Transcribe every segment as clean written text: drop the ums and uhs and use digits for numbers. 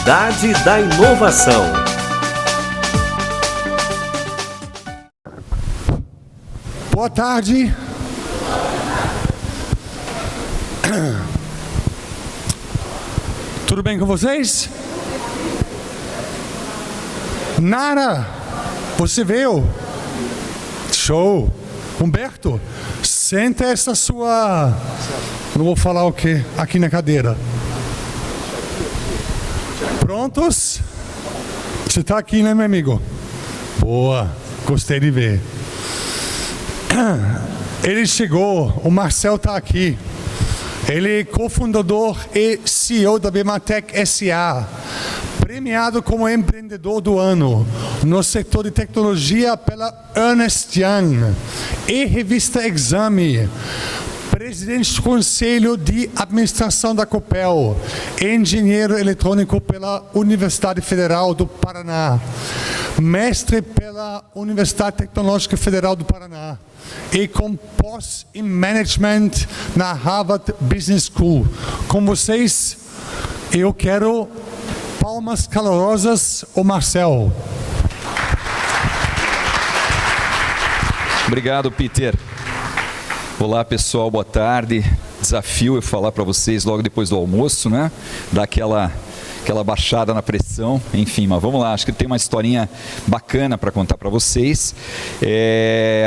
Cidade da Inovação. Boa tarde. Tudo bem com vocês? Nara, você veio? Show. Humberto, senta essa sua... Não vou falar o quê? Aqui na cadeira. Prontos? Você está aqui, né, meu amigo? Boa, gostei de ver. Ele chegou, o Marcel está aqui. Ele é cofundador e CEO da Bematec S.A., premiado como empreendedor do ano no setor de tecnologia pela Ernst Young e revista Exame, presidente do Conselho de Administração da Copel, engenheiro eletrônico pela Universidade Federal do Paraná, mestre pela Universidade Tecnológica Federal do Paraná e com pós em Management na Harvard Business School. Com vocês, eu quero palmas calorosas ao Marcel. Obrigado, Peter. Olá, pessoal, boa tarde. Desafio eu falar para vocês logo depois do almoço, né? Dar aquela baixada na pressão, enfim, mas vamos lá, acho que tem uma historinha bacana para contar para vocês.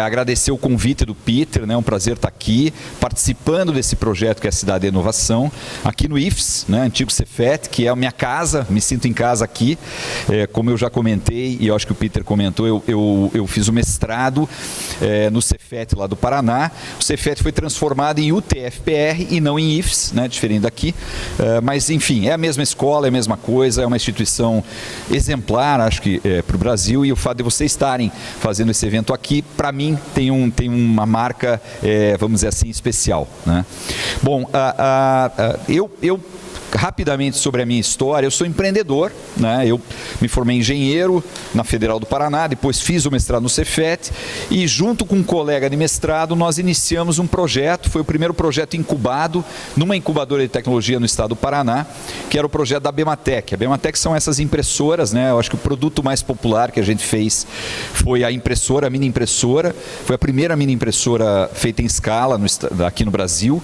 Agradecer o convite do Peter, né? Um prazer estar aqui, participando desse projeto que é a Cidade da Inovação, aqui no IFES, né? Antigo Cefet, que é a minha casa, me sinto em casa aqui, como eu já comentei, e eu acho que o Peter comentou, eu fiz o mestrado no Cefet lá do Paraná. O Cefet foi transformado em UTFPR e não em IFES, né? Diferente daqui, mas enfim, é a mesma escola, é a mesma coisa, é uma instituição exemplar, acho que para o Brasil, e o fato de vocês estarem fazendo esse evento aqui, para mim, tem uma marca, vamos dizer assim, especial, né? Bom, eu rapidamente sobre a minha história, eu sou empreendedor, né? Eu me formei engenheiro na Federal do Paraná, depois fiz o mestrado no Cefet e junto com um colega de mestrado nós iniciamos um projeto, foi o primeiro projeto incubado numa incubadora de tecnologia no estado do Paraná, que era o projeto da Bematec. A Bematec são essas impressoras, né? Eu acho que o produto mais popular que a gente fez foi a impressora, a mini impressora, foi a primeira mini impressora feita em escala aqui no Brasil,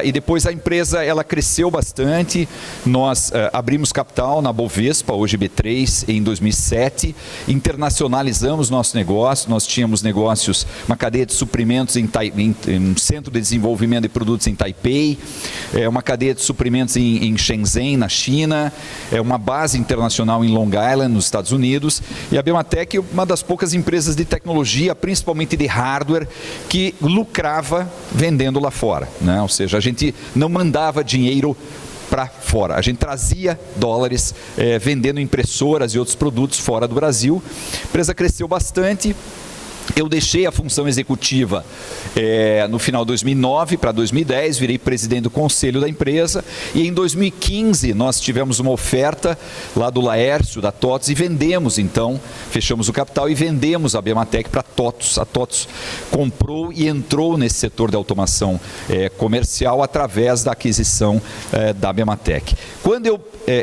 e depois a empresa ela cresceu bastante. Nós abrimos capital na Bovespa, hoje B3, em 2007, internacionalizamos nosso negócio, nós tínhamos negócios, uma cadeia de suprimentos em um centro de desenvolvimento de produtos em Taipei, uma cadeia de suprimentos em Shenzhen, na China, uma base internacional em Long Island, nos Estados Unidos, e a Bematec é uma das poucas empresas de tecnologia, principalmente de hardware, que lucrava vendendo lá fora, né? Ou seja, a gente não mandava dinheiro para fora. A gente trazia dólares vendendo impressoras e outros produtos fora do Brasil. A empresa cresceu bastante. Eu deixei a função executiva no final de 2009 para 2010, virei presidente do conselho da empresa e em 2015 nós tivemos uma oferta lá do Laércio, da TOTS, e vendemos então, fechamos o capital e vendemos a Bematec para a TOTS. A TOTS comprou e entrou nesse setor de automação comercial através da aquisição da Bematec. Quando eu,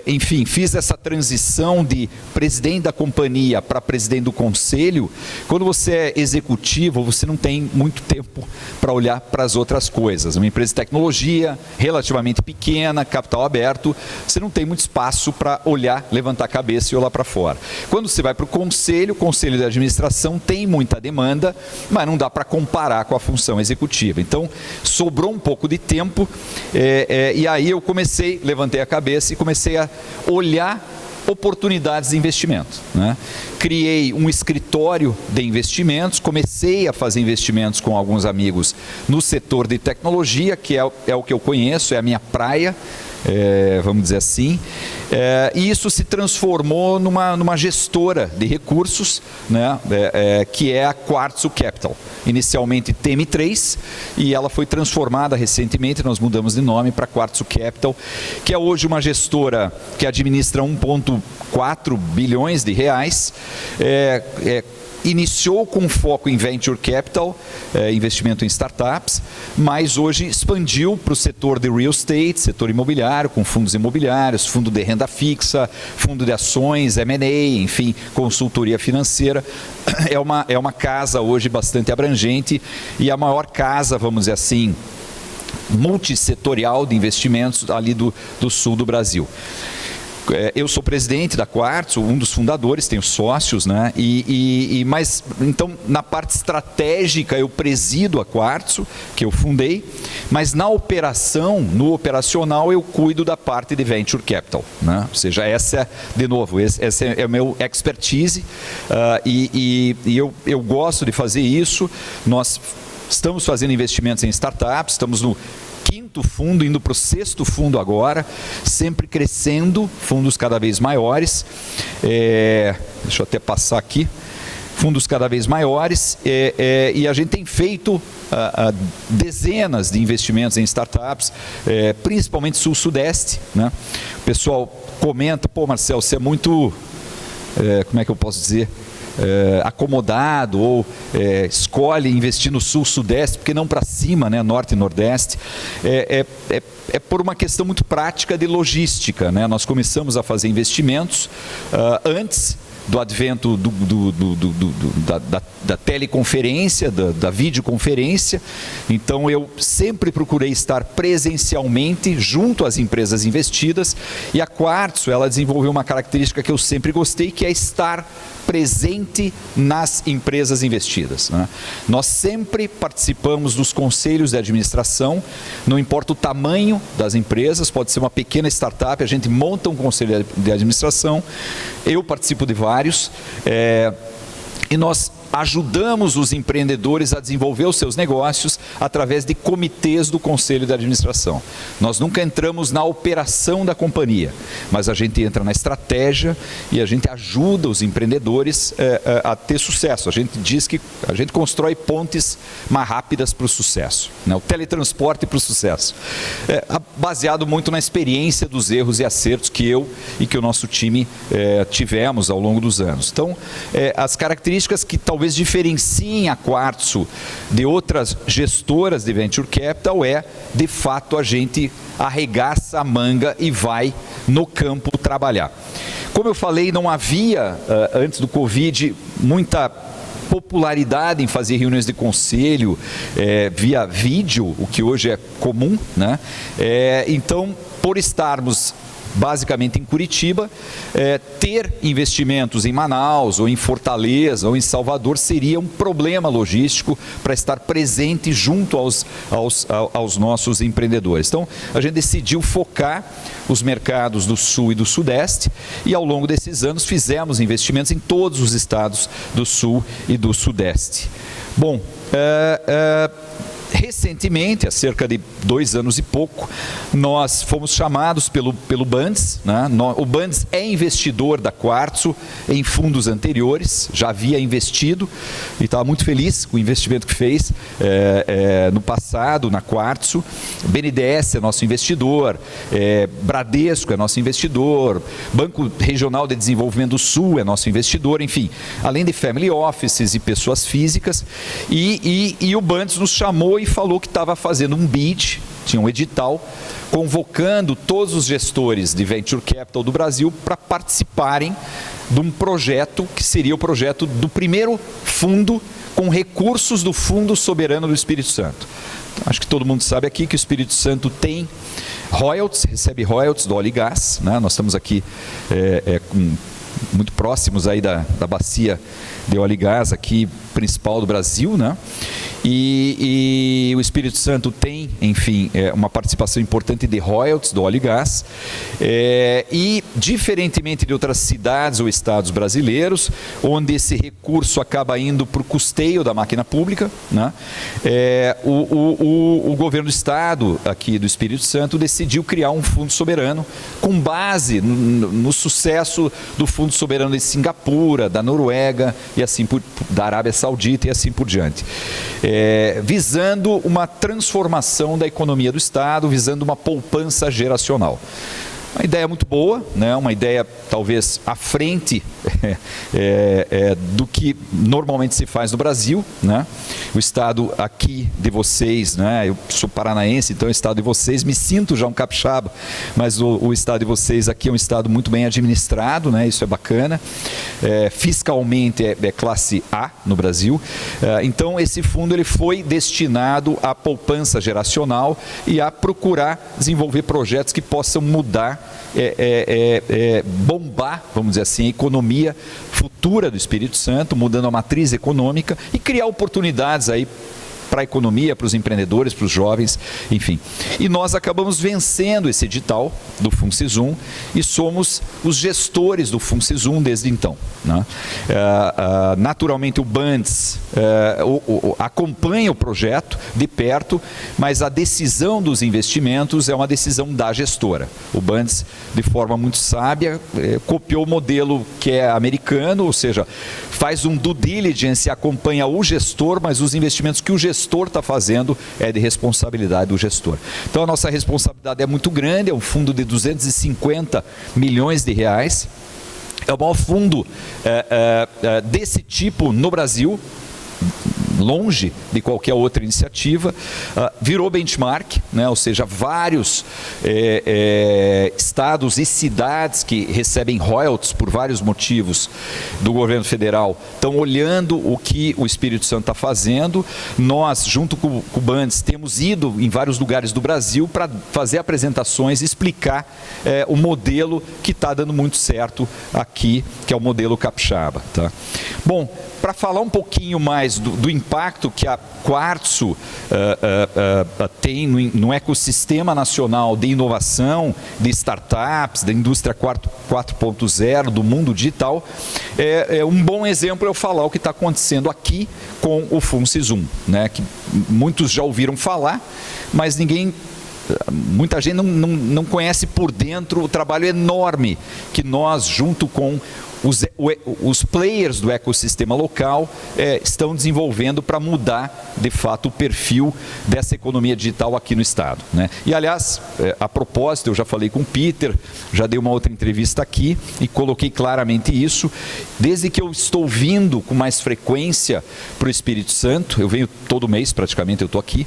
enfim, fiz essa transição de presidente da companhia para presidente do conselho, quando você é executivo, você não tem muito tempo para olhar para as outras coisas. Uma empresa de tecnologia relativamente pequena, capital aberto, você não tem muito espaço para olhar, levantar a cabeça e olhar para fora. Quando você vai para o conselho de administração tem muita demanda, mas não dá para comparar com a função executiva. Então, sobrou um pouco de tempo e aí eu levantei a cabeça e comecei a olhar oportunidades de investimento, né? Criei um escritório de investimentos, comecei a fazer investimentos com alguns amigos no setor de tecnologia, que é o que eu conheço, é a minha praia, vamos dizer assim, e isso se transformou numa gestora de recursos, né? Que é a Quartzo Capital, inicialmente TM3, e ela foi transformada recentemente, nós mudamos de nome para Quartzo Capital, que é hoje uma gestora que administra 1,4 bilhões de reais, iniciou com foco em Venture Capital, investimento em startups, mas hoje expandiu para o setor de real estate, setor imobiliário, com fundos imobiliários, fundo de renda fixa, fundo de ações, M&A, enfim, consultoria financeira. É uma casa hoje bastante abrangente e a maior casa, vamos dizer assim, multissetorial de investimentos ali do sul do Brasil. Eu sou presidente da Quartzo, um dos fundadores, tenho sócios, né? Mas então na parte estratégica eu presido a Quartzo, que eu fundei, mas na operação, no operacional eu cuido da parte de Venture Capital, né? Ou seja, essa é o meu expertise, e eu gosto de fazer isso. Nós estamos fazendo investimentos em startups, estamos no 5º fundo, indo para o 6º fundo agora, sempre crescendo, fundos cada vez maiores. Deixa eu até passar aqui. Fundos cada vez maiores, e a gente tem feito dezenas de investimentos em startups, principalmente sul-sudeste, né? O pessoal comenta, pô, Marcel, você é muito, como é que eu posso dizer, acomodado, ou escolhe investir no sul-sudeste, porque não para cima, né, norte e nordeste. É por uma questão muito prática de logística, né? Nós começamos a fazer investimentos antes do advento da teleconferência, da videoconferência. Então eu sempre procurei estar presencialmente junto às empresas investidas, e a Quartzo, ela desenvolveu uma característica que eu sempre gostei, que é estar presente nas empresas investidas, né? Nós sempre participamos dos conselhos de administração, não importa o tamanho das empresas, pode ser uma pequena startup, a gente monta um conselho de administração, eu participo de vários, e nós ajudamos os empreendedores a desenvolver os seus negócios através de comitês do conselho de administração. Nós nunca entramos na operação da companhia, mas a gente entra na estratégia e a gente ajuda os empreendedores a ter sucesso. A gente diz que a gente constrói pontes mais rápidas para o sucesso, né? O teletransporte para o sucesso. Baseado muito na experiência dos erros e acertos que eu e que o nosso time tivemos ao longo dos anos. Então, as características que talvez diferenciem a Quartzo de outras gestoras de Venture Capital de fato, a gente arregaça a manga e vai no campo trabalhar. Como eu falei, não havia, antes do Covid, muita popularidade em fazer reuniões de conselho via vídeo, o que hoje é comum, né? Então, por estarmos basicamente em Curitiba, ter investimentos em Manaus, ou em Fortaleza, ou em Salvador, seria um problema logístico para estar presente junto aos nossos empreendedores. Então, a gente decidiu focar os mercados do Sul e do Sudeste, e ao longo desses anos fizemos investimentos em todos os estados do Sul e do Sudeste. Bom, recentemente, há cerca de 2 anos e pouco, nós fomos chamados pelo Bands, né? O Bands é investidor da Quartzo em fundos anteriores, já havia investido e estava muito feliz com o investimento que fez no passado na Quartzo. BNDES é nosso investidor, Bradesco é nosso investidor, Banco Regional de Desenvolvimento do Sul é nosso investidor, enfim, além de family offices e pessoas físicas, e o Bands nos chamou e falou que estava fazendo um bid, tinha um edital, convocando todos os gestores de Venture Capital do Brasil para participarem de um projeto que seria o projeto do primeiro fundo com recursos do Fundo Soberano do Espírito Santo. Então, acho que todo mundo sabe aqui que o Espírito Santo tem royalties, recebe royalties do óleo e gás, né? Nós estamos aqui muito próximos aí da bacia de óleo e gás aqui, principal do Brasil, né? E o Espírito Santo tem, enfim, uma participação importante de royalties do óleo e gás, e diferentemente de outras cidades ou estados brasileiros, onde esse recurso acaba indo para o custeio da máquina pública, né? O governo do estado aqui do Espírito Santo decidiu criar um fundo soberano com base no sucesso do fundo soberano de Singapura, da Noruega e assim da Arábia Saudita e assim por diante, visando uma transformação da economia do estado, visando uma poupança geracional. Uma ideia muito boa, né? Uma ideia talvez à frente do que normalmente se faz no Brasil, né? O estado aqui de vocês, né? Eu sou paranaense, então o estado de vocês, me sinto já um capixaba, mas o estado de vocês aqui é um estado muito bem administrado, né? Isso é bacana. Fiscalmente é classe A no Brasil. Então esse fundo ele foi destinado à poupança geracional e a procurar desenvolver projetos que possam mudar, bombar, vamos dizer assim, a economia futura do Espírito Santo, mudando a matriz econômica e criar oportunidades aí para a economia, para os empreendedores, para os jovens, enfim. E nós acabamos vencendo esse edital do FUNCISUM e somos os gestores do FUNCISUM desde então, né? Naturalmente o BANDES acompanha o projeto de perto, mas a decisão dos investimentos é uma decisão da gestora. O BANDES, de forma muito sábia, copiou o modelo que é americano, ou seja, faz um due diligence e acompanha o gestor, mas os investimentos que o gestor está fazendo é de responsabilidade do gestor. Então a nossa responsabilidade é muito grande, é um fundo de 250 milhões de reais, é o maior fundo desse tipo no Brasil, longe de qualquer outra iniciativa, virou benchmark, né? Ou seja, vários estados e cidades que recebem royalties por vários motivos do governo federal estão olhando o que o Espírito Santo está fazendo. Nós, junto com o BANDES, temos ido em vários lugares do Brasil para fazer apresentações e explicar o modelo que está dando muito certo aqui, que é o modelo capixaba, tá? Bom, para falar um pouquinho mais do impacto que a Quartzo tem no ecossistema nacional de inovação, de startups, da indústria 4.0, do mundo digital, um bom exemplo é eu falar o que está acontecendo aqui com o FUNCISUM, né? Que muitos já ouviram falar, mas muita gente não conhece por dentro o trabalho enorme que nós, junto com os players do ecossistema local estão desenvolvendo para mudar, de fato, o perfil dessa economia digital aqui no estado, né? E, aliás, a propósito, eu já falei com o Peter, já dei uma outra entrevista aqui e coloquei claramente isso. Desde que eu estou vindo com mais frequência para o Espírito Santo, eu venho todo mês praticamente, eu estou aqui,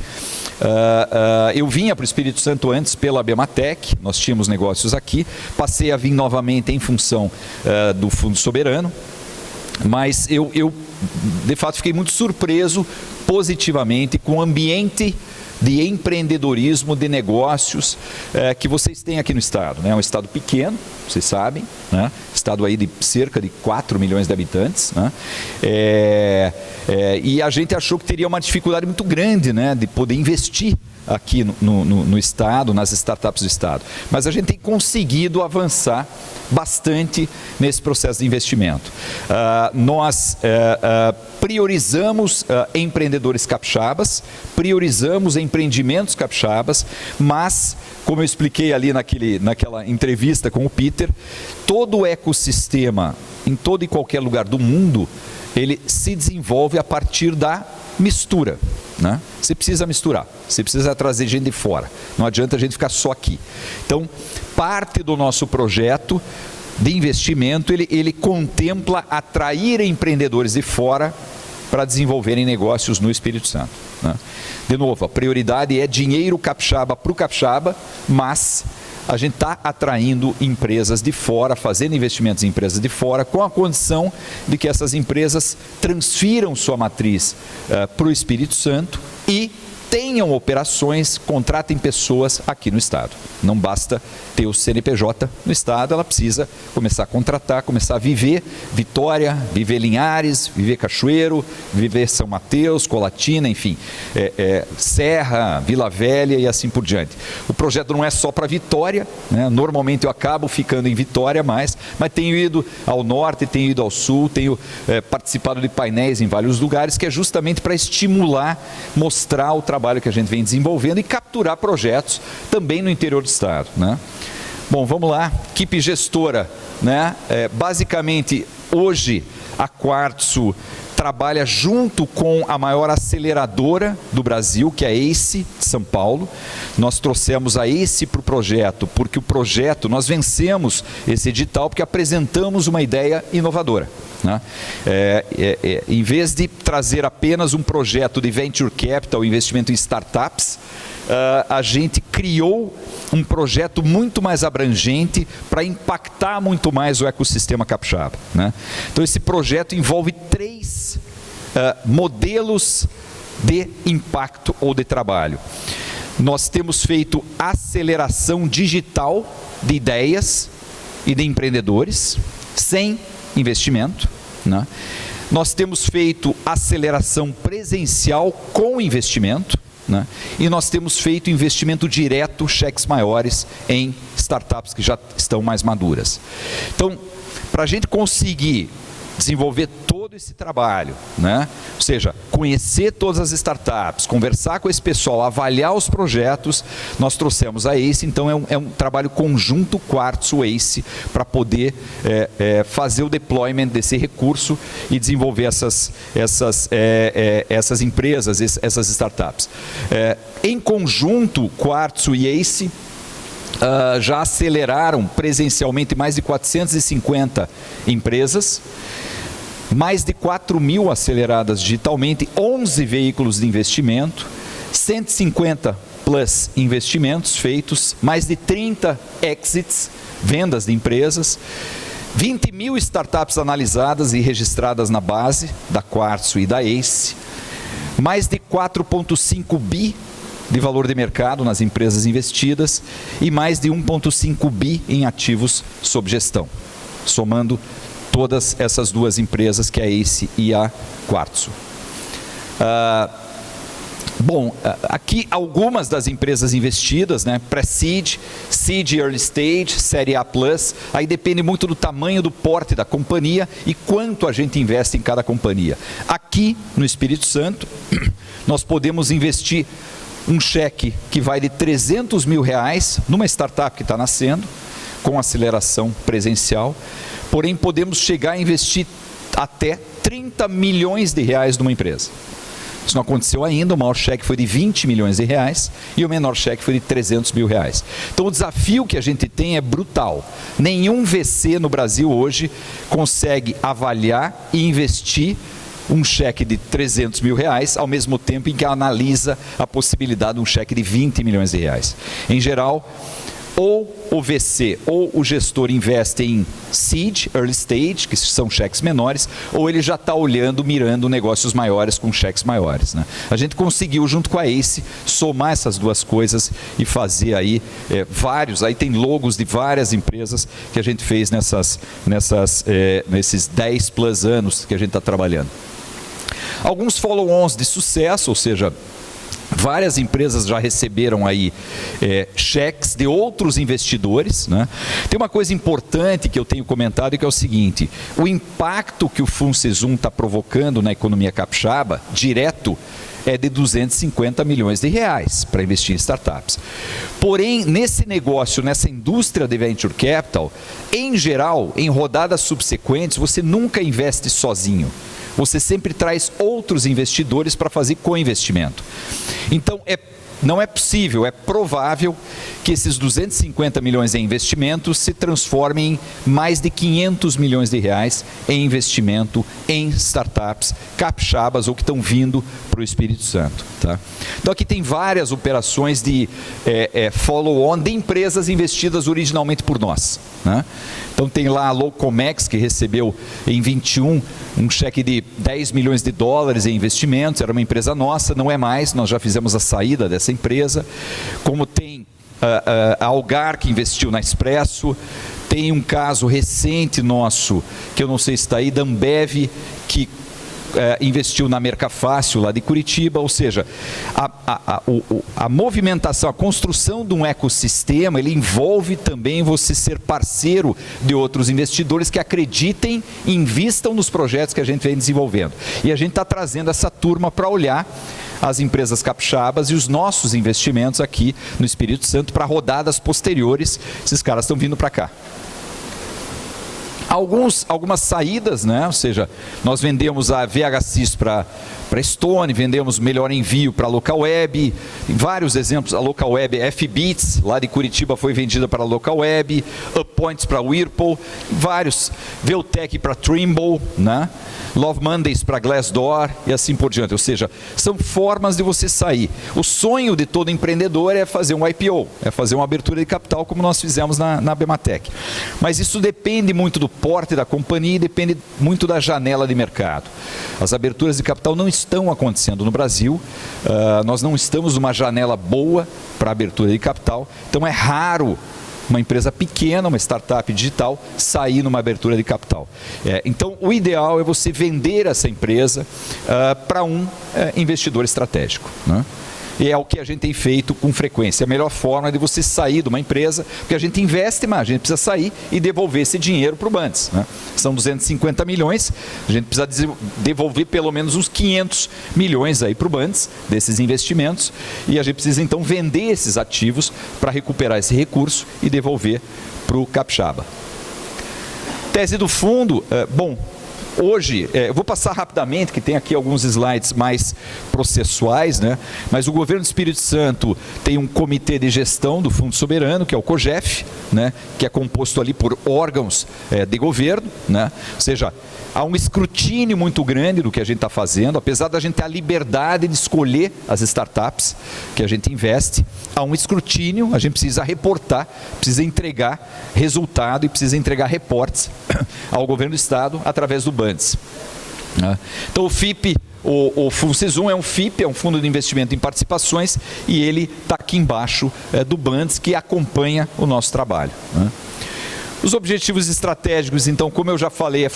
eu vinha para o Espírito Santo antes pela Bematec, nós tínhamos negócios aqui, passei a vir novamente em função do Fundo Soberano, mas eu de fato fiquei muito surpreso positivamente com o ambiente de empreendedorismo, de negócios que vocês têm aqui no estado, né? É um estado pequeno, vocês sabem, né? Estado aí de cerca de 4 milhões de habitantes, né? E a gente achou que teria uma dificuldade muito grande, né, de poder investir aqui no estado, nas startups do estado. Mas a gente tem conseguido avançar bastante nesse processo de investimento. Nós priorizamos empreendedores capixabas, priorizamos empreendimentos capixabas, mas, como eu expliquei ali naquela entrevista com o Peter, todo o ecossistema, em todo e qualquer lugar do mundo, ele se desenvolve a partir da mistura, né? Você precisa misturar, você precisa trazer gente de fora, não adianta a gente ficar só aqui. Então, parte do nosso projeto de investimento, ele contempla atrair empreendedores de fora para desenvolverem negócios no Espírito Santo, né? De novo, a prioridade é dinheiro capixaba para o capixaba, mas a gente está atraindo empresas de fora, fazendo investimentos em empresas de fora, com a condição de que essas empresas transfiram sua matriz para o Espírito Santo e tenham operações, contratem pessoas aqui no estado. Não basta ter o CNPJ no estado, ela precisa começar a contratar, começar a viver Vitória, viver Linhares, viver Cachoeiro, viver São Mateus, Colatina, enfim, Serra, Vila Velha e assim por diante. O projeto não é só para Vitória, né? Normalmente eu acabo ficando em Vitória mas tenho ido ao norte, tenho ido ao sul, tenho participado de painéis em vários lugares, que é justamente para estimular, mostrar o trabalho que a gente vem desenvolvendo e capturar projetos também no interior do estado, né? Bom, vamos lá, equipe gestora, né? Basicamente, hoje a Quartzo trabalha junto com a maior aceleradora do Brasil, que é a ACE de São Paulo. Nós trouxemos a ACE para o projeto, porque o projeto, nós vencemos esse edital porque apresentamos uma ideia inovadora, né? Em vez de trazer apenas um projeto de Venture Capital, investimento em startups, a gente criou um projeto muito mais abrangente para impactar muito mais o ecossistema capixaba, né? Então esse projeto envolve 3 modelos de impacto ou de trabalho. Nós temos feito aceleração digital de ideias e de empreendedores sem investimento, né? Nós temos feito aceleração presencial com investimento, né? E nós temos feito investimento direto, cheques maiores em startups que já estão mais maduras. Então, para a gente conseguir desenvolver todo esse trabalho, né? Ou seja, conhecer todas as startups, conversar com esse pessoal, avaliar os projetos, nós trouxemos a ACE. Então é um trabalho conjunto Quartzo-ACE para poder fazer o deployment desse recurso e desenvolver essas empresas, essas startups. Em conjunto, Quartzo e ACE já aceleraram presencialmente mais de 450 empresas, mais de 4.000 aceleradas digitalmente, 11 veículos de investimento, 150 plus investimentos feitos, mais de 30 exits, vendas de empresas, 20.000 startups analisadas e registradas na base da Quartzo e da ACE, mais de 4,5 bi de valor de mercado nas empresas investidas e mais de 1,5 bi em ativos sob gestão, somando todas essas duas empresas, que é a ACE e a Quartzo. Aqui algumas das empresas investidas, né? Pre-Seed, Seed Early Stage, Série A+, aí depende muito do tamanho do porte da companhia e quanto a gente investe em cada companhia. Aqui no Espírito Santo, nós podemos investir um cheque que vai de R$300 mil numa startup que está nascendo, com aceleração presencial, porém podemos chegar a investir até R$30 milhões numa empresa. Isso não aconteceu ainda, o maior cheque foi de R$20 milhões e o menor cheque foi de R$300 mil. Então o desafio que a gente tem é brutal. Nenhum VC no Brasil hoje consegue avaliar e investir um cheque de R$300 mil ao mesmo tempo em que analisa a possibilidade de um cheque de R$20 milhões. Em geral, ou o VC ou o gestor investe em Seed, Early Stage, que são cheques menores, ou ele já está mirando negócios maiores com cheques maiores, né? A gente conseguiu, junto com a ACE, somar essas duas coisas e fazer aí aí tem logos de várias empresas que a gente fez nesses 10 plus anos que a gente está trabalhando. Alguns follow-ons de sucesso, ou seja, várias empresas já receberam aí cheques de outros investidores, né? Tem uma coisa importante que eu tenho comentado, que é o seguinte: o impacto que o FUNSESUM está provocando na economia capixaba, direto, é de R$250 milhões para investir em startups. Porém, nesse negócio, nessa indústria de Venture Capital, em geral, em rodadas subsequentes, você nunca investe sozinho. Você sempre traz outros investidores para fazer co-investimento. Então, não é possível, é provável que esses R$250 milhões em investimentos se transformem em mais de R$500 milhões em investimento em startups capixabas ou que estão vindo para o Espírito Santo, tá? Então aqui tem várias operações de follow-on de empresas investidas originalmente por nós, né? Então tem lá a Locomex, que recebeu em 21 um cheque de $10 milhões em investimentos, era uma empresa nossa, não é mais, nós já fizemos a saída dessa empresa. Como tem a Algar, que investiu na Expresso, tem um caso recente nosso, que eu não sei se está aí, da Ambev, que investiu na Mercafácil, lá de Curitiba. Ou seja, a movimentação, a construção de um ecossistema, ele envolve também você ser parceiro de outros investidores que acreditem e invistam nos projetos que a gente vem desenvolvendo. E a gente está trazendo essa turma para olhar as empresas capixabas e os nossos investimentos aqui no Espírito Santo para rodadas posteriores. Esses caras estão vindo para cá. Algumas saídas, né? Ou seja, nós vendemos a VHSys para Stone, vendemos Melhor Envio para a Local Web, vários exemplos. A Local Web, FBits, lá de Curitiba, foi vendida para a Local Web, UpPoints para Whirlpool, vários, Veltec para Trimble, né? Love Mondays para Glassdoor e assim por diante. Ou seja, são formas de você sair. O sonho de todo empreendedor é fazer um IPO, é fazer uma abertura de capital como nós fizemos na Bematec. Mas isso depende muito do porte da companhia e depende muito da janela de mercado. As aberturas de capital não estão acontecendo no Brasil, nós não estamos numa janela boa para abertura de capital, então é raro uma empresa pequena, uma startup digital, sair numa abertura de capital. Então, o ideal é você vender essa empresa para um investidor estratégico, né? E é o que a gente tem feito com frequência. A melhor forma é de você sair de uma empresa, porque a gente investe, mas a gente precisa sair e devolver esse dinheiro para o Bandes, né? São 250 milhões, a gente precisa devolver pelo menos uns 500 milhões aí para o Bandes, desses investimentos, e a gente precisa então vender esses ativos para recuperar esse recurso e devolver para o Capixaba. Tese do fundo, hoje, eu vou passar rapidamente, que tem aqui alguns slides mais processuais, né? Mas o governo do Espírito Santo tem um comitê de gestão do Fundo Soberano, que é o COGEF, né? Que é composto ali por órgãos de governo, né? Ou seja, há um escrutínio muito grande do que a gente está fazendo, apesar da gente ter a liberdade de escolher as startups que a gente investe, há um escrutínio, a gente precisa reportar, precisa entregar resultado e precisa entregar reportes ao governo do Estado através do Bandes. Então o FIP, o FUNCISUM é um FIP, é um fundo de investimento em participações, e ele está aqui embaixo do Bandes, que acompanha o nosso trabalho, né? Os objetivos estratégicos, então, como eu já falei, é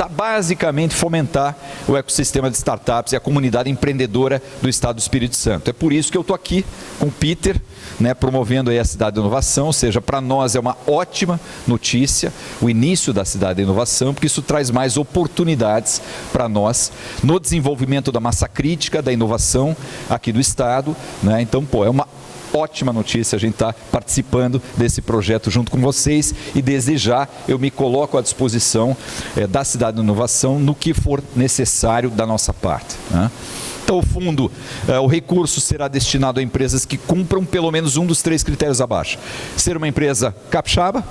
basicamente fomentar o ecossistema de startups e a comunidade empreendedora do Estado do Espírito Santo. É por isso que eu estou aqui com o Peter, né, promovendo aí a Cidade da Inovação, ou seja, para nós é uma ótima notícia o início da Cidade da Inovação, porque isso traz mais oportunidades para nós no desenvolvimento da massa crítica, da inovação aqui do Estado, né? Então, é uma ótima notícia a gente estar participando desse projeto junto com vocês, e desde já eu me coloco à disposição da Cidade da Inovação no que for necessário da nossa parte, né? Então o fundo, o recurso será destinado a empresas que cumpram pelo menos um dos 3 critérios abaixo: ser uma empresa capixaba,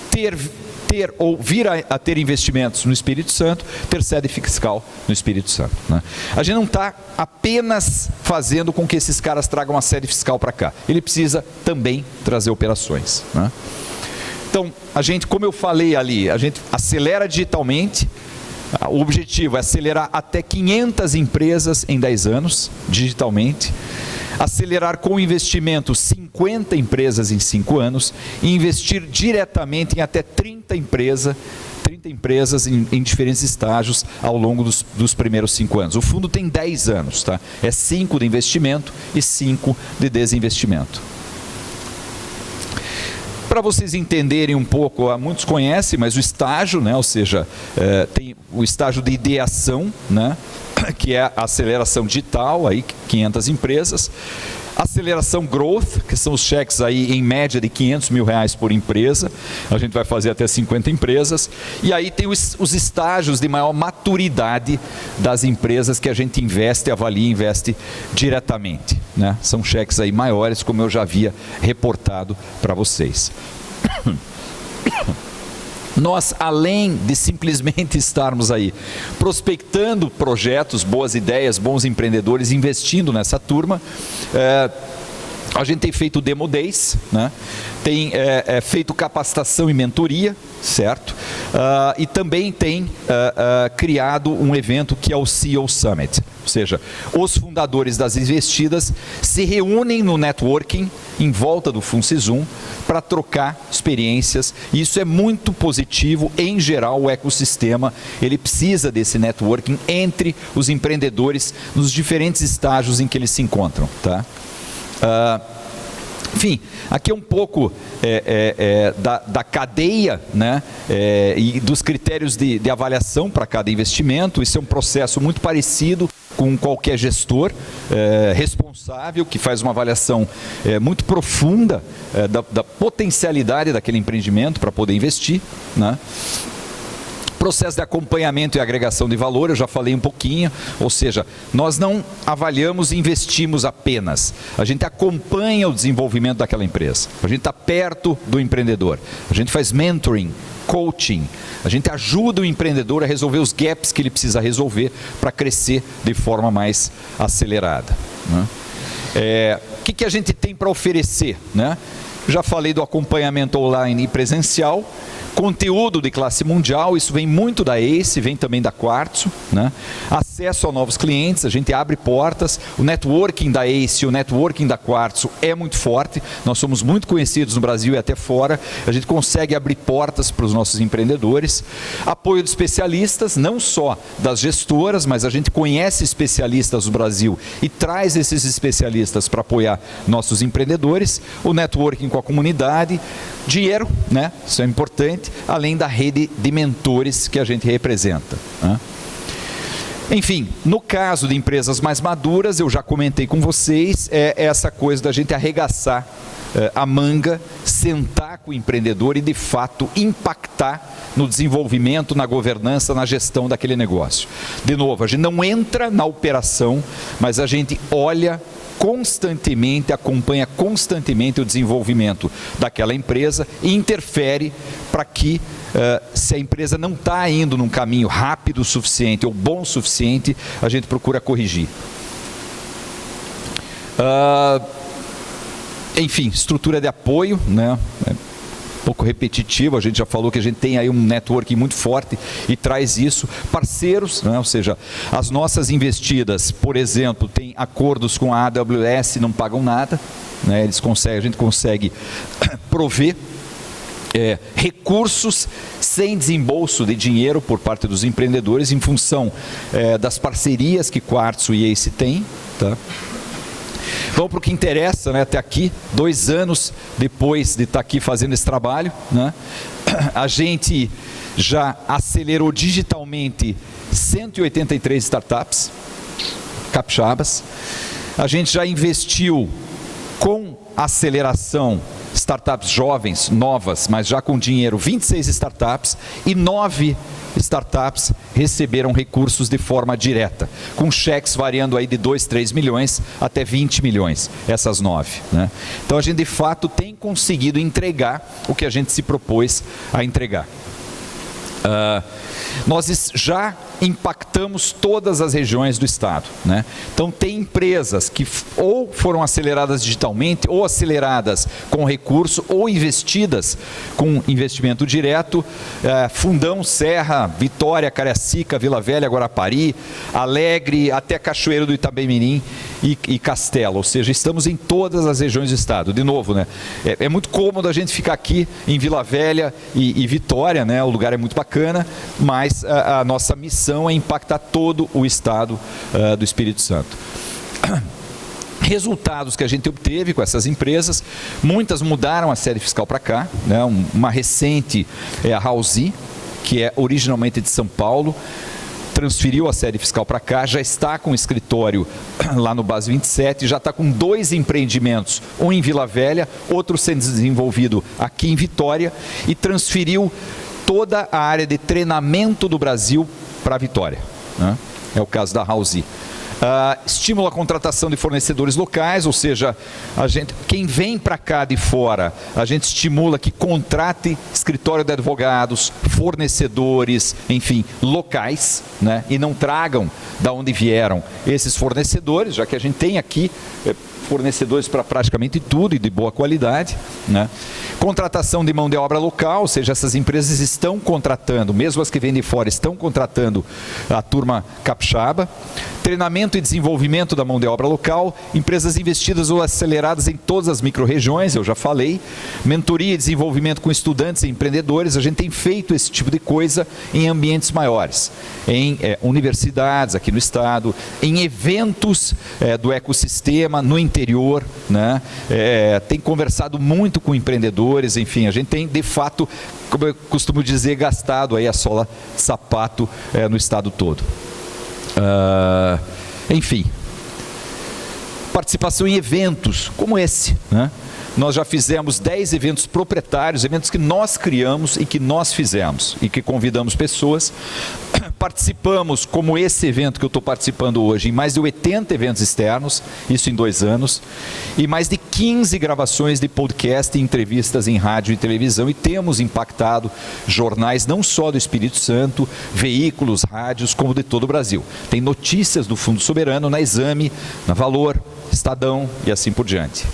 ter ou vir a ter investimentos no Espírito Santo, ter sede fiscal no Espírito Santo, né? A gente não está apenas fazendo com que esses caras tragam uma sede fiscal para cá, ele precisa também trazer operações, né? Então, a gente, como eu falei ali, a gente acelera digitalmente. O objetivo é acelerar até 500 empresas em 10 anos, digitalmente. Acelerar com investimento 50 empresas em 5 anos e investir diretamente em até 30 empresas em diferentes estágios ao longo dos primeiros 5 anos. O fundo tem 10 anos, tá? É 5 de investimento e 5 de desinvestimento. Para vocês entenderem um pouco, muitos conhecem, mas o estágio, né? Ou seja, tem o estágio de ideação, né? Que é a aceleração digital, aí 500 empresas. Aceleração growth, que são os cheques aí em média de R$500 mil por empresa, a gente vai fazer até 50 empresas, e aí tem os estágios de maior maturidade das empresas que a gente investe, avalia e investe diretamente, né? São cheques aí maiores, como eu já havia reportado para vocês. Nós, além de simplesmente estarmos aí prospectando projetos, boas ideias, bons empreendedores, investindo nessa turma, a gente tem feito Demo Days, né? Tem feito capacitação e mentoria, certo? E também tem criado um evento que é o CEO Summit. Ou seja, os fundadores das investidas se reúnem no networking em volta do FUNCISUM para trocar experiências. E isso é muito positivo. Em geral, o ecossistema ele precisa desse networking entre os empreendedores nos diferentes estágios em que eles se encontram, tá? Enfim, aqui é um pouco da cadeia, né, e dos critérios de avaliação para cada investimento. Isso é um processo muito parecido com qualquer gestor responsável, que faz uma avaliação muito profunda da potencialidade daquele empreendimento para poder investir, né? Processo de acompanhamento e agregação de valor, eu já falei um pouquinho, ou seja, nós não avaliamos e investimos apenas, a gente acompanha o desenvolvimento daquela empresa, a gente está perto do empreendedor, a gente faz mentoring, coaching, a gente ajuda o empreendedor a resolver os gaps que ele precisa resolver para crescer de forma mais acelerada, né? O que a gente tem para oferecer, né? Já falei do acompanhamento online e presencial, conteúdo de classe mundial, isso vem muito da ACE, vem também da Quartzo, né? Acesso a novos clientes, a gente abre portas, o networking da ACE, o networking da Quartzo é muito forte, nós somos muito conhecidos no Brasil e até fora, a gente consegue abrir portas para os nossos empreendedores, apoio de especialistas, não só das gestoras, mas a gente conhece especialistas do Brasil e traz esses especialistas para apoiar nossos empreendedores, o networking com a comunidade, dinheiro, né? Isso é importante, além da rede de mentores que a gente representa, né? Enfim, no caso de empresas mais maduras, eu já comentei com vocês, essa coisa da gente arregaçar a manga, sentar com o empreendedor e de fato impactar no desenvolvimento, na governança, na gestão daquele negócio. De novo, a gente não entra na operação, mas a gente olha constantemente, acompanha constantemente o desenvolvimento daquela empresa e interfere para que, se a empresa não está indo num caminho rápido o suficiente ou bom o suficiente, a gente procura corrigir. Enfim, estrutura de apoio, né? Um pouco repetitivo, a gente já falou que a gente tem aí um networking muito forte e traz isso. Parceiros, né? Ou seja, as nossas investidas, por exemplo, tem acordos com a AWS, não pagam nada, né? A gente consegue prover recursos sem desembolso de dinheiro por parte dos empreendedores em função das parcerias que Quartzo e ACE têm, tá? Vamos para o que interessa, né? Até aqui, 2 anos depois de estar aqui fazendo esse trabalho, né? A gente já acelerou digitalmente 183 startups capixabas. A gente já investiu com aceleração startups jovens, novas, mas já com dinheiro, 26 startups e 9 startups receberam recursos de forma direta, com cheques variando aí de 2, 3 milhões até 20 milhões, essas 9, né? Então a gente de fato tem conseguido entregar o que a gente se propôs a entregar. Nós já impactamos todas as regiões do estado, né? Então tem empresas que ou foram aceleradas digitalmente, ou aceleradas com recurso, ou investidas com investimento direto, Fundão, Serra, Vitória, Cariacica, Vila Velha, Guarapari, Alegre, até Cachoeiro do Itabemirim e Castelo, ou seja, estamos em todas as regiões do estado. De novo, né? É muito cômodo a gente ficar aqui em Vila Velha e Vitória, né? O lugar é muito bacana, mas a nossa missão é impactar todo o estado do Espírito Santo. Resultados que a gente obteve com essas empresas, muitas mudaram a sede fiscal para cá, né? Uma recente é a Halsey, que é originalmente de São Paulo, transferiu a sede fiscal para cá, já está com escritório lá no Base 27, já está com 2 empreendimentos, um em Vila Velha, outro sendo desenvolvido aqui em Vitória, e transferiu toda a área de treinamento do Brasil para a Vitória, né? É o caso da Halsey. Estimula a contratação de fornecedores locais, ou seja, quem vem para cá de fora, a gente estimula que contrate escritório de advogados, fornecedores, enfim, locais, né? E não tragam da onde vieram esses fornecedores, já que a gente tem aqui fornecedores para praticamente tudo e de boa qualidade, né? Contratação de mão de obra local, ou seja, essas empresas estão contratando, mesmo as que vêm de fora, estão contratando a turma capixaba. Treinamento e desenvolvimento da mão de obra local, empresas investidas ou aceleradas em todas as micro-regiões, eu já falei. Mentoria e desenvolvimento com estudantes e empreendedores, a gente tem feito esse tipo de coisa em ambientes maiores, em universidades aqui no estado, em eventos do ecossistema, no interior, né? Tem conversado muito com empreendedores, enfim, a gente tem de fato, como eu costumo dizer, gastado aí a sola de sapato no estado todo. Enfim, participação em eventos como esse, né? Nós já fizemos 10 eventos proprietários, eventos que nós criamos e que nós fizemos e que convidamos pessoas. Participamos, como esse evento que eu estou participando hoje, em mais de 80 eventos externos, isso em 2 anos, e mais de 15 gravações de podcast e entrevistas em rádio e televisão, e temos impactado jornais não só do Espírito Santo, veículos, rádios, como de todo o Brasil. Tem notícias do Fundo Soberano na Exame, na Valor, Estadão e assim por diante.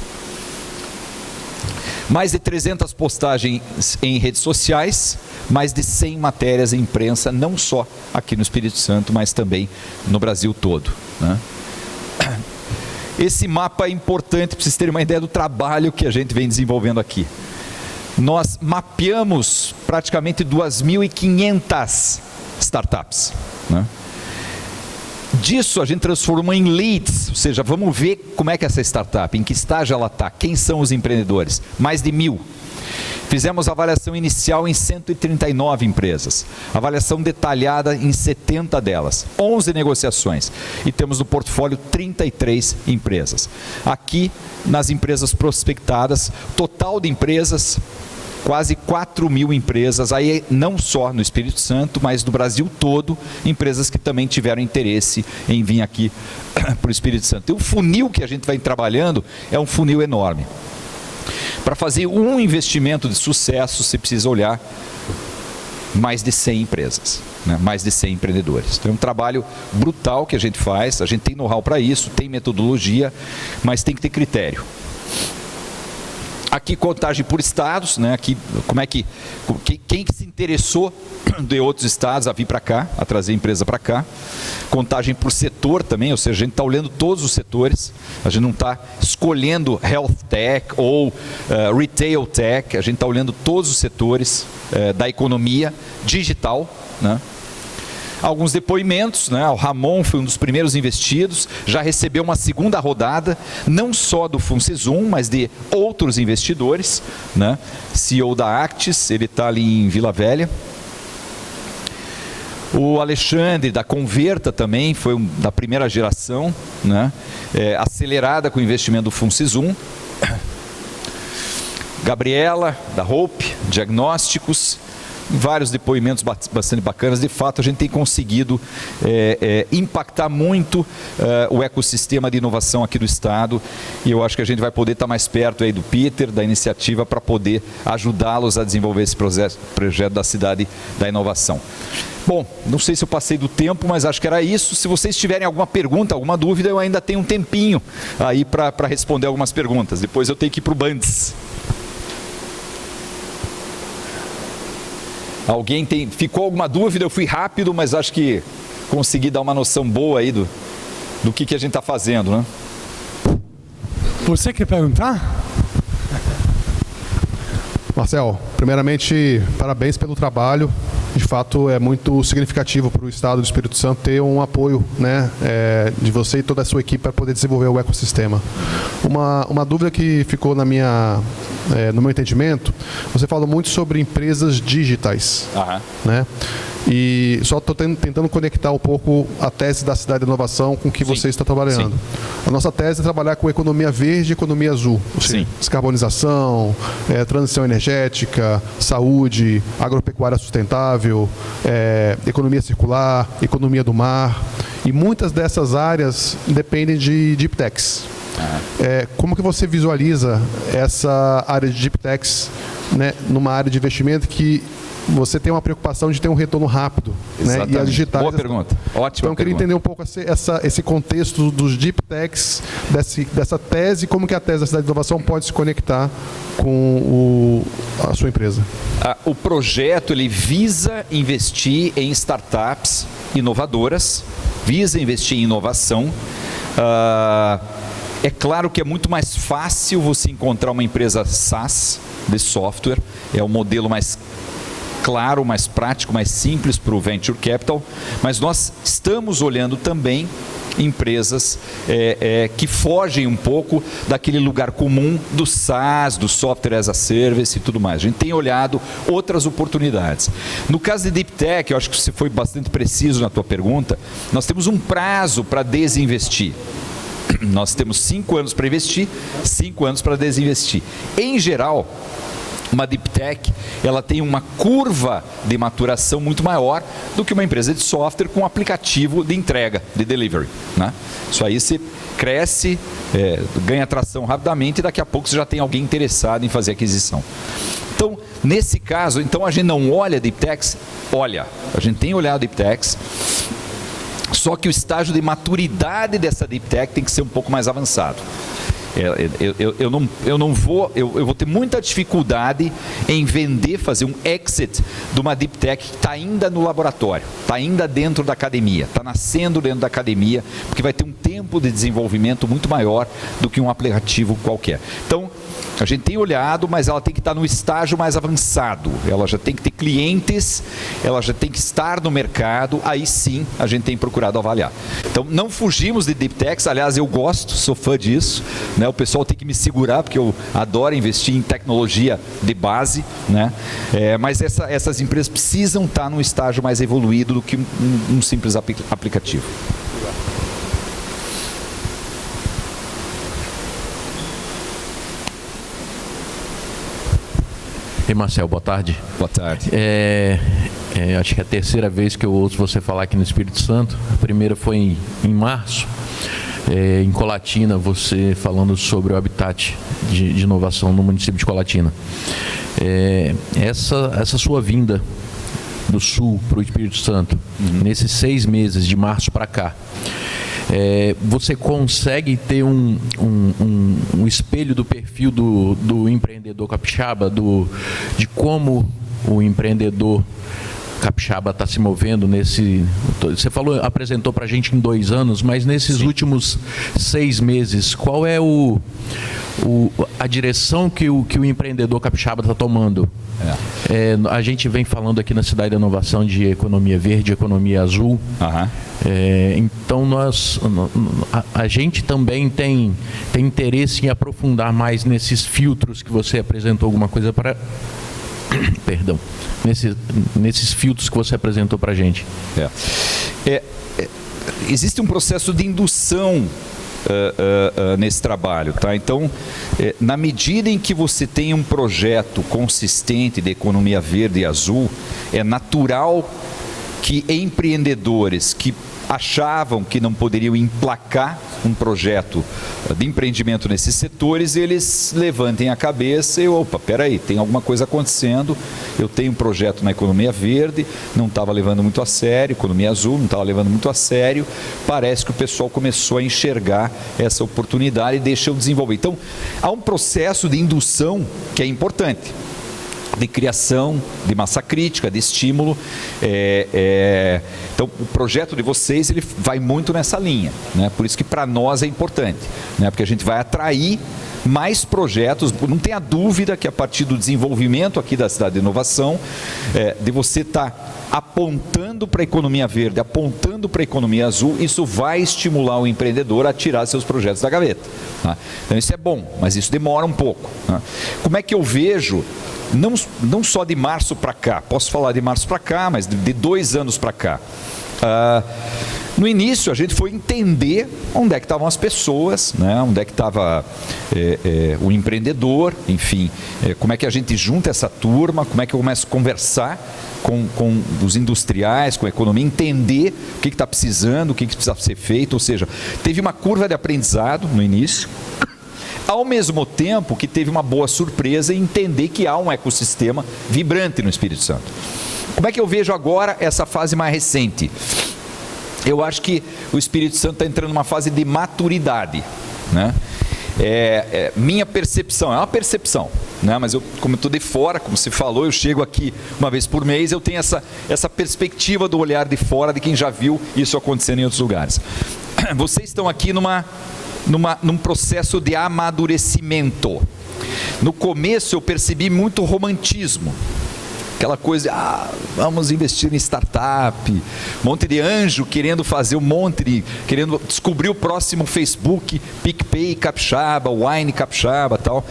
Mais de 300 postagens em redes sociais, mais de 100 matérias em imprensa, não só aqui no Espírito Santo, mas também no Brasil todo, né? Esse mapa é importante para vocês terem uma ideia do trabalho que a gente vem desenvolvendo aqui. Nós mapeamos praticamente 2.500 startups, né? Disso a gente transformou em leads, ou seja, vamos ver como é que essa startup, em que estágio ela está, quem são os empreendedores, mais de 1.000. Fizemos avaliação inicial em 139 empresas, avaliação detalhada em 70 delas, 11 negociações, e temos no portfólio 33 empresas. Aqui, nas empresas prospectadas, total de empresas, quase 4.000 empresas, aí não só no Espírito Santo, mas no Brasil todo, empresas que também tiveram interesse em vir aqui para o Espírito Santo. E o funil que a gente vai trabalhando é um funil enorme. Para fazer um investimento de sucesso, você precisa olhar mais de 100 empresas, né? Mais de 100 empreendedores. Então é um trabalho brutal que a gente faz, a gente tem know-how para isso, tem metodologia, mas tem que ter critério. Aqui contagem por estados, né? Aqui, como é que quem que se interessou de outros estados a vir para cá, a trazer empresa para cá. Contagem por setor também, ou seja, a gente está olhando todos os setores, a gente não está escolhendo health tech ou retail tech, a gente está olhando todos os setores da economia digital, né? Alguns depoimentos, né? O Ramon foi um dos primeiros investidos, já recebeu uma segunda rodada, não só do FunSesum, mas de outros investidores, né? CEO da Actis, ele está ali em Vila Velha. O Alexandre, da Converta também, foi da primeira geração, né? Acelerada com o investimento do FunSesum. Gabriela, da Hope, Diagnósticos. Vários depoimentos bastante bacanas. De fato, a gente tem conseguido impactar muito o ecossistema de inovação aqui do Estado, e eu acho que a gente vai poder estar mais perto aí do Peter, da iniciativa, para poder ajudá-los a desenvolver esse projeto da Cidade da Inovação. Bom, não sei se eu passei do tempo, mas acho que era isso. Se vocês tiverem alguma pergunta, alguma dúvida, eu ainda tenho um tempinho aí para responder algumas perguntas. Depois eu tenho que ir para o Bandes. Alguém ficou alguma dúvida? Eu fui rápido, mas acho que consegui dar uma noção boa aí do que a gente está fazendo, né? Você quer perguntar? Marcel, primeiramente, parabéns pelo trabalho. De fato, é muito significativo para o Estado do Espírito Santo ter um apoio, né, de você e toda a sua equipe para poder desenvolver o ecossistema. Uma dúvida que ficou no meu entendimento, você falou muito sobre empresas digitais, né? E só estou tentando conectar um pouco a tese da Cidade da Inovação com o que você está trabalhando. Sim. A nossa tese é trabalhar com economia verde e economia azul. Ou seja, descarbonização, transição energética, saúde, agropecuária sustentável, economia circular, economia do mar. E muitas dessas áreas dependem de deep techs. Como que você visualiza essa área de deep techs, né, numa área de investimento que você tem uma preocupação de ter um retorno rápido, né? E as digitais. Boa pergunta. Ótima. Então eu queria entender um pouco esse contexto dos deep techs, dessa tese, como que a tese da Cidade de Inovação pode se conectar com a sua empresa. O projeto ele visa investir em startups inovadoras, visa investir em inovação. É claro que é muito mais fácil você encontrar uma empresa SaaS de software, é o modelo mais claro, mais prático, mais simples para o Venture Capital, mas nós estamos olhando também empresas que fogem um pouco daquele lugar comum do SaaS, do Software as a Service e tudo mais. A gente tem olhado outras oportunidades. No caso de Deep Tech, eu acho que você foi bastante preciso na tua pergunta, nós temos um prazo para desinvestir. Nós temos 5 anos para investir, 5 anos para desinvestir. Em geral, uma Deep Tech, ela tem uma curva de maturação muito maior do que uma empresa de software com um aplicativo de entrega, de delivery, né? Isso aí você cresce, ganha tração rapidamente e daqui a pouco você já tem alguém interessado em fazer aquisição. Então, nesse caso, a gente não olha Deep Techs? Olha, a gente tem olhado Deep Techs, só que o estágio de maturidade dessa Deep Tech tem que ser um pouco mais avançado. Eu vou ter muita dificuldade em vender, fazer um exit de uma Deep Tech que está ainda no laboratório, está ainda dentro da academia, está nascendo dentro da academia, porque vai ter um tempo de desenvolvimento muito maior do que um aplicativo qualquer. Então, a gente tem olhado, mas ela tem que estar no estágio mais avançado, ela já tem que ter clientes, ela já tem que estar no mercado, aí sim a gente tem procurado avaliar. Então, não fugimos de Deep Techs, aliás, eu gosto, sou fã disso, né? O pessoal tem que me segurar, porque eu adoro investir em tecnologia de base, né? Mas essas empresas precisam estar num estágio mais evoluído do que um simples aplicativo. Ei, Marcel, boa tarde. Boa tarde. Acho que é a terceira vez que eu ouço você falar aqui no Espírito Santo. A primeira foi em março, em Colatina, você falando sobre o habitat de inovação no município de Colatina. Essa sua vinda do Sul para o Espírito Santo, nesses 6 meses, de março para cá, você consegue ter um espelho do perfil do empreendedor capixaba, de como o empreendedor capixaba está se movendo nesse... Você apresentou para a gente em 2 anos, mas nesses últimos 6 meses, qual é a direção que o empreendedor capixaba está tomando? A gente vem falando aqui na Cidade da Inovação de economia verde, economia azul. Então a gente também tem interesse em aprofundar mais nesses filtros que você apresentou alguma coisa para... Perdão. Nesses filtros que você apresentou para a gente. Existe um processo de indução nesse trabalho, tá? Então, na medida em que você tem um projeto consistente de economia verde e azul, é natural que empreendedores que achavam que não poderiam emplacar um projeto de empreendimento nesses setores, eles levantem a cabeça e, peraí, tem alguma coisa acontecendo, eu tenho um projeto na economia verde, não estava levando muito a sério, economia azul, não estava levando muito a sério, parece que o pessoal começou a enxergar essa oportunidade e deixa eu desenvolver. Então, há um processo de indução que é importante, de criação, de massa crítica, de estímulo. Então, o projeto de vocês, ele vai muito nessa linha, né? Por isso que para nós é importante, né? Porque a gente vai atrair mais projetos. Não tenha dúvida que a partir do desenvolvimento aqui da Cidade de Inovação, de você estar apontando para a economia verde, apontando para a economia azul, isso vai estimular o empreendedor a tirar seus projetos da gaveta, tá? Então isso é bom, mas isso demora um pouco, tá? Como é que eu vejo, não só de março para cá, posso falar de março para cá, mas de 2 anos para cá. No início a gente foi entender onde é que estavam as pessoas, né? Onde é que estava o empreendedor, enfim, como é que a gente junta essa turma, como é que eu começo a conversar com os industriais, com a economia, entender o que está precisando, o que precisa ser feito, ou seja, teve uma curva de aprendizado no início, ao mesmo tempo que teve uma boa surpresa em entender que há um ecossistema vibrante no Espírito Santo. Como é que eu vejo agora essa fase mais recente? Eu acho que o Espírito Santo está entrando numa fase de maturidade, né? Minha percepção, é uma percepção, né? Mas como eu estou de fora, como você falou, eu chego aqui uma vez por mês, eu tenho essa perspectiva do olhar de fora de quem já viu isso acontecendo em outros lugares. Vocês estão aqui num processo de amadurecimento. No começo eu percebi muito romantismo. aquela coisa, vamos investir em startup, um monte de anjo querendo fazer querendo descobrir o próximo Facebook, PicPay Capixaba, Wine Capixaba, tal.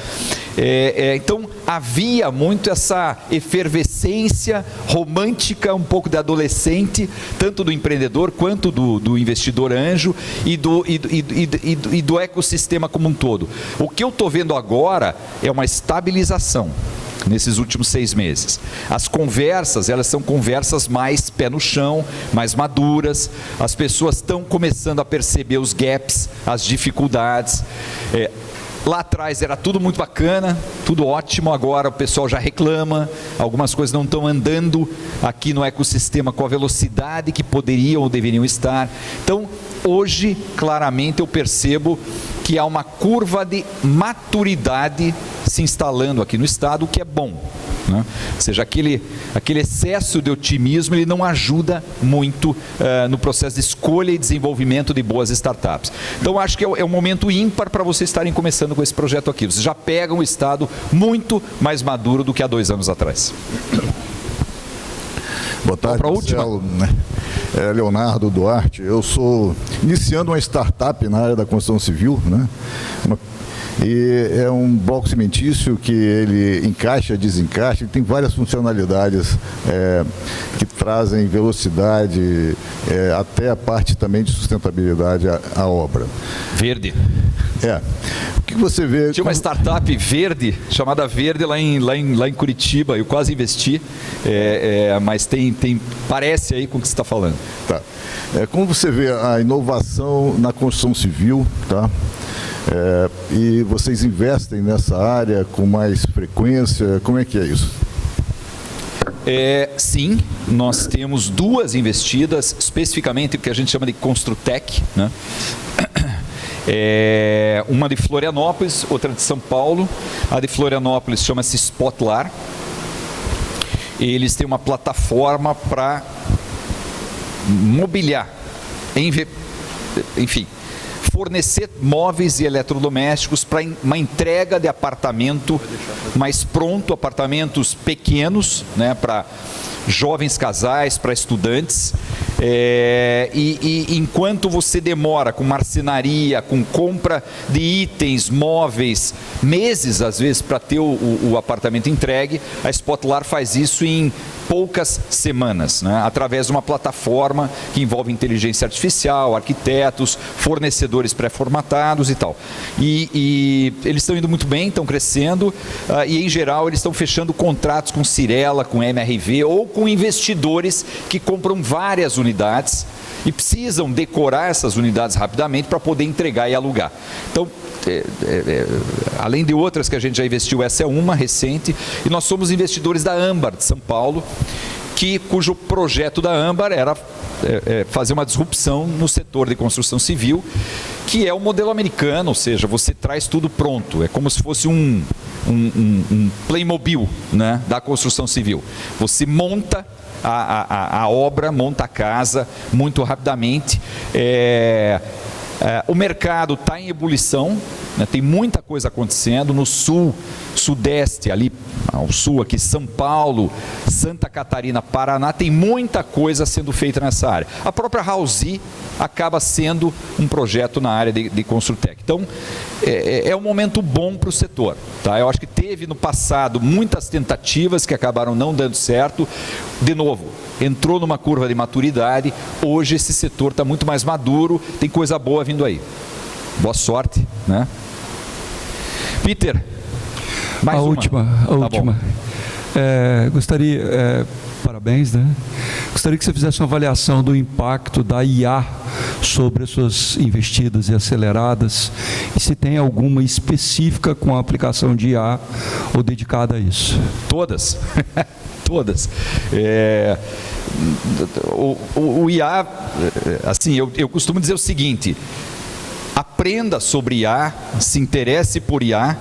Então havia muito essa efervescência romântica, um pouco de adolescente, tanto do empreendedor quanto do investidor anjo e do ecossistema como um todo. O que eu estou vendo agora é uma estabilização nesses últimos 6 meses. As conversas, elas são conversas mais pé no chão, mais maduras, as pessoas estão começando a perceber os gaps, as dificuldades. Lá atrás era tudo muito bacana, tudo ótimo, agora o pessoal já reclama, algumas coisas não estão andando aqui no ecossistema com a velocidade que poderiam ou deveriam estar. Então, hoje, claramente eu percebo que há uma curva de maturidade se instalando aqui no estado, o que é bom, né? Ou seja, aquele excesso de otimismo, ele não ajuda muito no processo de escolha e desenvolvimento de boas startups. Então, acho que é um momento ímpar para vocês estarem começando com esse projeto aqui. Vocês já pegam o estado muito mais maduro do que há 2 anos atrás. Boa tarde, Marcelo, né? Leonardo Duarte. Eu sou iniciando uma startup na área da construção civil, né? E é um bloco cimentício que ele encaixa, desencaixa, ele tem várias funcionalidades que trazem velocidade, até a parte também de sustentabilidade à obra. Verde. O que você vê... Tinha uma startup verde, chamada Verde, lá em Curitiba, eu quase investi, mas parece aí com o que você está falando. Tá. Como você vê a inovação na construção civil, tá? E vocês investem nessa área com mais frequência, como é que é isso? Sim, nós temos 2 investidas, especificamente o que a gente chama de Construtec, né? Uma de Florianópolis, outra de São Paulo. A de Florianópolis chama-se Spotlar. Eles têm uma plataforma para mobiliar, enfim, fornecer móveis e eletrodomésticos para uma entrega de apartamento mais pronto, apartamentos pequenos, né, para jovens casais, para estudantes. E enquanto você demora com marcenaria, com compra de itens, móveis, meses às vezes para ter o apartamento entregue, a Spotlar faz isso em poucas semanas, né? Através de uma plataforma que envolve inteligência artificial, arquitetos, fornecedores pré-formatados e tal. E eles estão indo muito bem, estão crescendo, e em geral eles estão fechando contratos com Cirela, com MRV ou com investidores que compram várias unidades e precisam decorar essas unidades rapidamente para poder entregar e alugar. Então, além de outras que a gente já investiu, essa é uma recente, e nós somos investidores da Âmbar de São Paulo, cujo projeto da Âmbar era fazer uma disrupção no setor de construção civil, que é o modelo americano, ou seja, você traz tudo pronto, é como se fosse um Playmobil, né, da construção civil. Você monta a obra, monta a casa muito rapidamente. O mercado está em ebulição, né, tem muita coisa acontecendo no sul, sudeste, ali ao sul, aqui São Paulo, Santa Catarina, Paraná, tem muita coisa sendo feita nessa área. A própria Housee acaba sendo um projeto na área de Construtec. Então, é um momento bom para o setor, tá? Eu acho que teve no passado muitas tentativas que acabaram não dando certo. De novo, entrou numa curva de maturidade, hoje esse setor está muito mais maduro, tem coisa boa vindo aí. Boa sorte, né? Peter, mais uma. A última. Gostaria, parabéns, né? Gostaria que você fizesse uma avaliação do impacto da IA sobre as suas investidas e aceleradas, e se tem alguma específica com a aplicação de IA ou dedicada a isso. Todas. Todas. O IA, assim, eu costumo dizer o seguinte: aprenda sobre IA, se interesse por IA,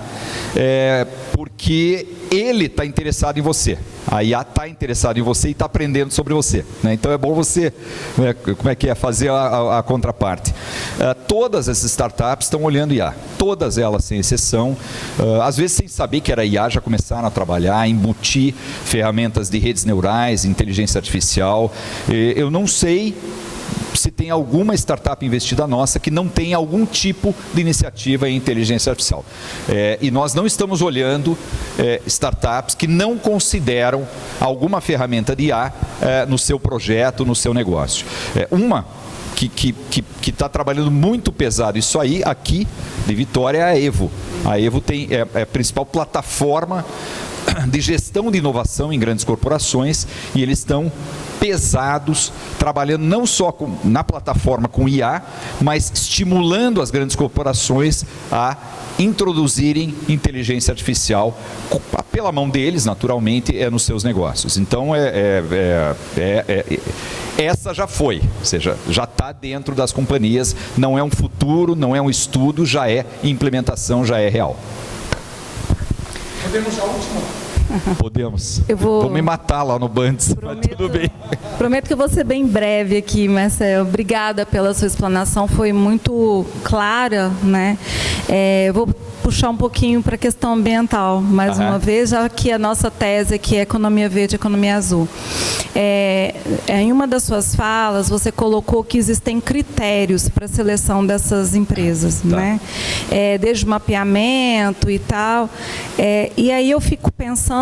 porque ele está interessado em você. A IA está interessada em você e está aprendendo sobre você, né? Então é bom você, fazer a contraparte. Todas essas startups estão olhando IA, todas elas sem exceção, às vezes sem saber que era IA, já começaram a trabalhar, embutir ferramentas de redes neurais, inteligência artificial. Eu não sei se tem alguma startup investida nossa que não tem algum tipo de iniciativa em inteligência artificial. E nós não estamos olhando startups que não consideram alguma ferramenta de IA no seu projeto, no seu negócio. Uma que está trabalhando muito pesado isso aí, aqui de Vitória, é a Evo. A Evo é a principal plataforma de gestão de inovação em grandes corporações, e eles estão pesados, trabalhando não só na plataforma com IA, mas estimulando as grandes corporações a introduzirem inteligência artificial pela mão deles, naturalmente, nos seus negócios. Então, essa já foi, ou seja, já está dentro das companhias, não é um futuro, não é um estudo, já é implementação, já é real. Podemos a última? Podemos. Vou me matar lá no Bandes, mas tudo bem. Prometo que eu vou ser bem breve aqui, Marcel. Obrigada pela sua explanação, foi muito clara, né? Eu vou puxar um pouquinho para a questão ambiental, mais uma vez, já que a nossa tese aqui é economia verde e economia azul. Em uma das suas falas, você colocou que existem critérios para a seleção dessas empresas, né? Desde o mapeamento e tal. E aí eu fico pensando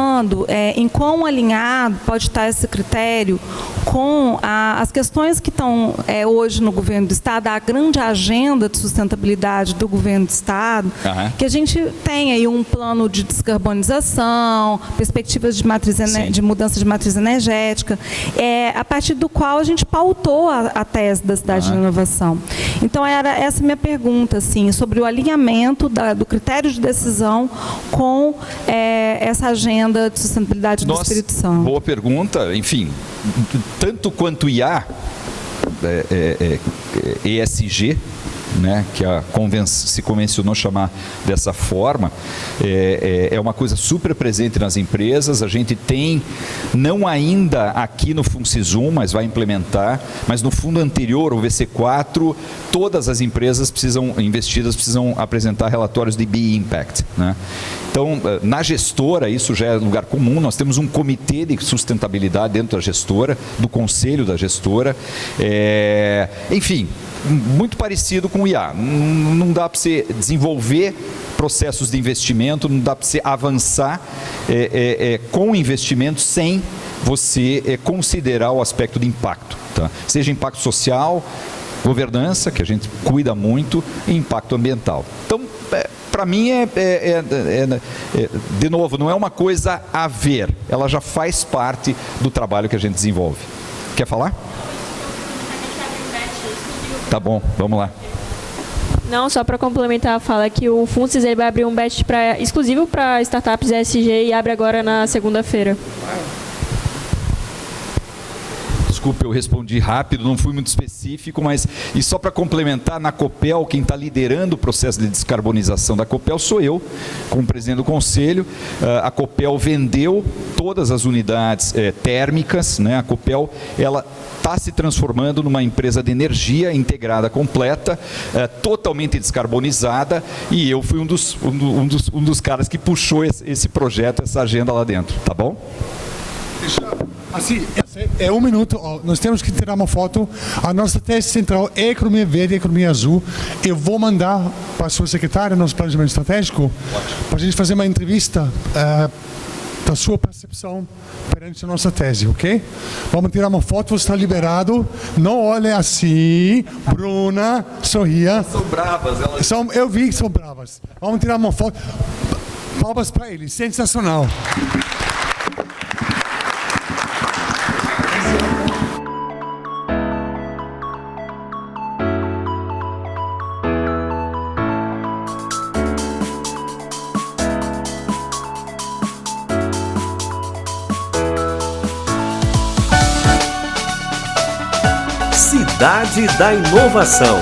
em quão alinhado pode estar esse critério com as questões que estão hoje no governo do Estado, a grande agenda de sustentabilidade do governo do Estado, que a gente tem aí um plano de descarbonização, perspectivas de mudança de matriz energética, a partir do qual a gente pautou a tese da cidade de inovação. Então, era essa minha pergunta, assim, sobre o alinhamento do critério de decisão com essa agenda de sustentabilidade do Espírito Santo. Boa pergunta. Enfim, tanto quanto IA, ESG, né, que se convencionou chamar dessa forma, é uma coisa super presente nas empresas. A gente tem, não ainda aqui no FUNCISUM, mas vai implementar, mas no fundo anterior, o VC4, todas as empresas investidas precisam apresentar relatórios de BE Impact, né? Então, na gestora, isso já é lugar comum, nós temos um comitê de sustentabilidade dentro da gestora, do conselho da gestora, enfim, muito parecido com o IA. Não dá para você desenvolver processos de investimento, não dá para você avançar com investimento sem você considerar o aspecto de impacto, tá? Seja impacto social, governança, que a gente cuida muito, e impacto ambiental. Então, para mim, de novo, não é uma coisa a ver, ela já faz parte do trabalho que a gente desenvolve. Quer falar? Tá bom, vamos lá. Não, só para complementar a fala, que o FUNCIS vai abrir um batch exclusivo para startups ESG e abre agora na segunda-feira. Desculpa, eu respondi rápido, não fui muito específico, mas e só para complementar, na Copel, quem está liderando o processo de descarbonização da Copel sou eu, como presidente do conselho. A Copel vendeu todas as unidades térmicas, né? A Copel, ela está se transformando numa empresa de energia integrada completa, totalmente descarbonizada, e eu fui um dos caras que puxou esse projeto, essa agenda lá dentro, tá bom? Assim, um minuto, nós temos que tirar uma foto. A nossa tese central é economia verde e economia azul. Eu vou mandar para a sua secretária, nosso planejamento estratégico, para a gente fazer uma entrevista da sua percepção perante a nossa tese, ok? Vamos tirar uma foto, você está liberado. Não olhe assim. Bruna, sorria. São bravas. Eu vi que são bravas. Vamos tirar uma foto. Palmas para eles. Sensacional. Cidade da Inovação.